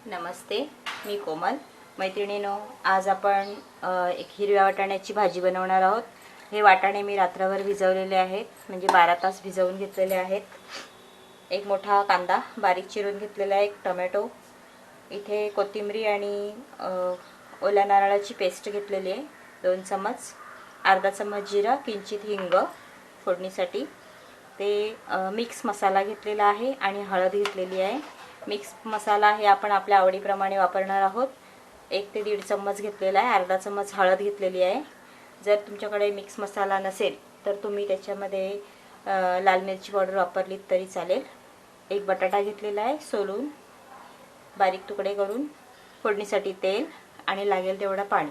नमस्ते, मी कोमल. मैत्रिणींनो, आज आपण एक हिरव्या वाटाण्याची भाजी बनवणार आहोत. हे वाटाणे मी रात्रभर भिजवलेले आहेत, म्हणजे 12 तास भिजवून घेतलेले आहेत. एक मोठा कांदा बारीक चिरून घेतलेला आहे, एक टोमॅटो, इथे कोथिंबरी आणि ओल्या नारळाची पेस्ट घेतलेली आहे 2 चम्मच, अर्धा चम्मच जिरा, किंचित हिंग फोडणीसाठी, ते मिक्स मसाला घेतलेला आहे आणि हळद घेतलेली आहे. मिक्स मसाला हे आपण आपल्या आवडीप्रमाणे वापरणार आहोत. 1 ते 1.5 चम्मच घेतलेला आहे, अर्धा चम्मच हळद घेतलेली आहे. जर तुमच्याकडे मिक्स मसाला नसेल तर तुम्ही त्याच्यामध्ये लाल मिरची पावडर वापरली तरी चालेल. एक बटाटा घेतलेला आहे सोलून बारीक तुकडे करून, फोडणीसाठी तेल आणि लागेल तेवढं पाणी.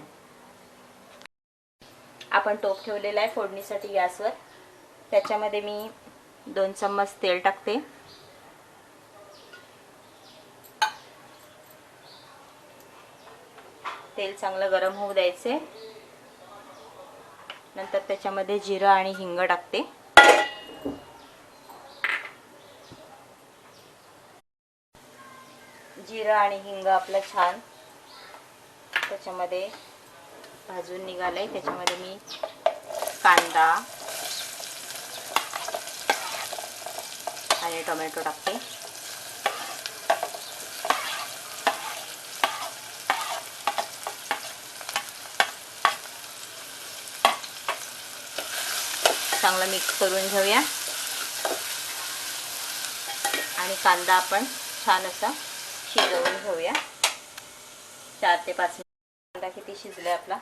आपण टोप ठेवलेला आहे फोडणीसाठी गॅसवर. त्याच्यामध्ये मी 2 चम्मच तेल टाकते. तेल चांगलं गरम होऊ द्यायचे. नंतर त्याच्यामध्ये जिरं आणि हिंग टाकते. जिरं आणि हिंग आपलं छान त्याच्यामध्ये भाजून निघालंय. त्याच्यामध्ये मी कांदा आणि टोमॅटो टाकते. चांगलं मिक्स करून घेऊया आणि कांदा आपण छान असा शिजवून घेऊया. 4 ते 5 मिनिट. कांदा किती शिजलाय आपला.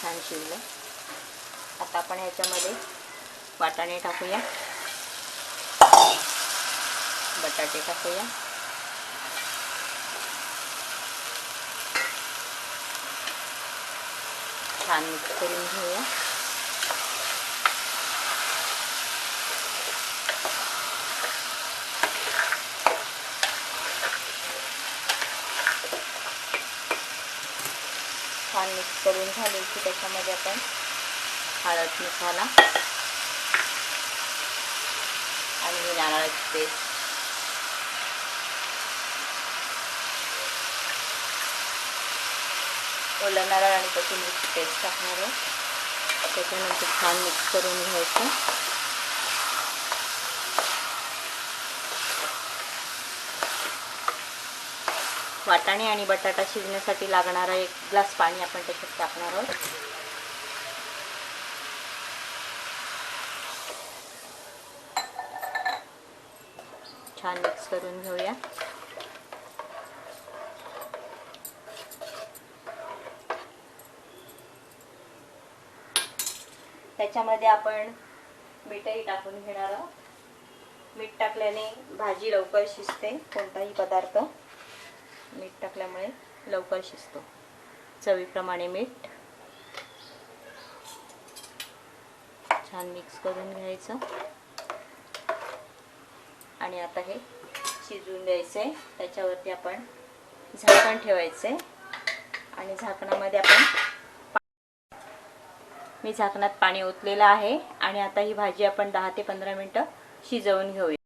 छान शिजलं. आता आपण ह्याच्यामध्ये वाटाणे टाकूया, बटाटे टाकूया, छान मिक्स करून घेऊया. छान मिक्स करून झाले की त्याच्यामध्ये आपण हळद, मसाला आणि नारळाची पेस्ट, ओला नारळ आणि कोथिंबीरची पेस्ट टाकणार आहे. त्याच्यानंतर छान मिक्स करून घ्यायचं. वाटाणे आणि बटाटा शिजण्यासाठी लागणारा 1 ग्लास पाणी आपण त्याच्यात टाकणार आहोत. छान मिक्स करून घेऊया. त्याच्यामध्ये आपण मीठही टाकून घेणार आहोत. मीठ टाकल्याने भाजी लवकर शिजते. कोणताही पदार्थ मीठ टाकल्यामुळे लवकर शिजतो. चवीप्रमाणे मीठ. छान मिक्स करून घ्यायचं आणि आता हे शिजवून द्यायचे. त्याच्यावरती आपण झाकण ठेवायचे आणि झाकणामध्ये मी झाकणात पाणी ओतलेलं आहे आणि आता ही भाजी आपण 10 ते 15 मिनिटं शिजवून घेऊया.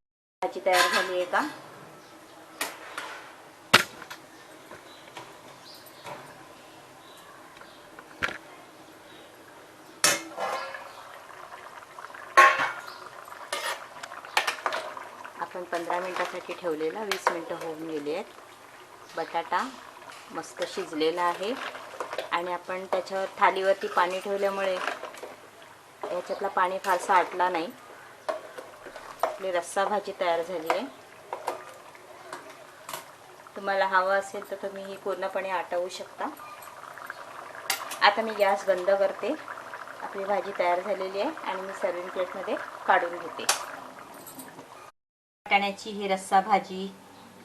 भाजी तयार झाली आहे का. आपण 15 मिनिटासाठी ठेवलेला 20 मिनिटं होऊन गेली आहेत. बटाटा मस्त शिजलेला आहे आणि आपण त्याच्यावर थालीवरती पाणी ठेवल्यामुळे याच्यातला पाणी फारसा आटला नाही. आपली रस्सा भाजी तयार झाली आहे. तुम्हाला हवं असेल तर तुम्ही ही पूर्णपणे आटवू शकता. आता मी गॅस बंद करते. आपली भाजी तयार झालेली आहे आणि मी सर्विंग प्लेटमध्ये काढून घेते. वाटाण्याची ही रस्सा भाजी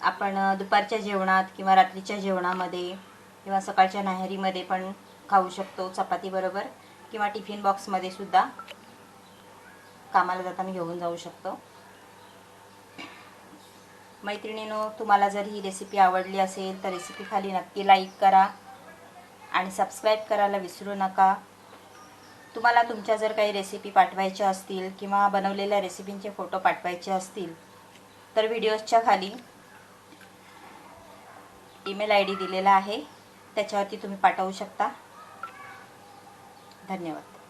आपण दुपारच्या जेवणात किंवा रात्रीच्या जेवणामध्ये किंवा सकाळच्या न्याहारीमध्ये पण खाऊ शकतो, चपाती बरोबर, किंवा टिफिन बॉक्समध्ये सुद्धा कामाला जाताना घेऊन जाऊ शकतो. मैत्रिणींनो, तुम्हाला जर ही रेसिपी आवडली असेल तर रेसिपी खाली नक्की लाईक करा आणि सबस्क्राईब करायला विसरू नका. तुम्हाला तुमच्या जर काही रेसिपी पाठवायच्या असतील किंवा बनवलेल्या रेसिपींचे फोटो पाठवायचे असतील तर व्हिडिओजच्या खाली ईमेल ID दिलेला आहे, त्याच्यावरती तुम्ही पाठवू शकता. धन्यवाद.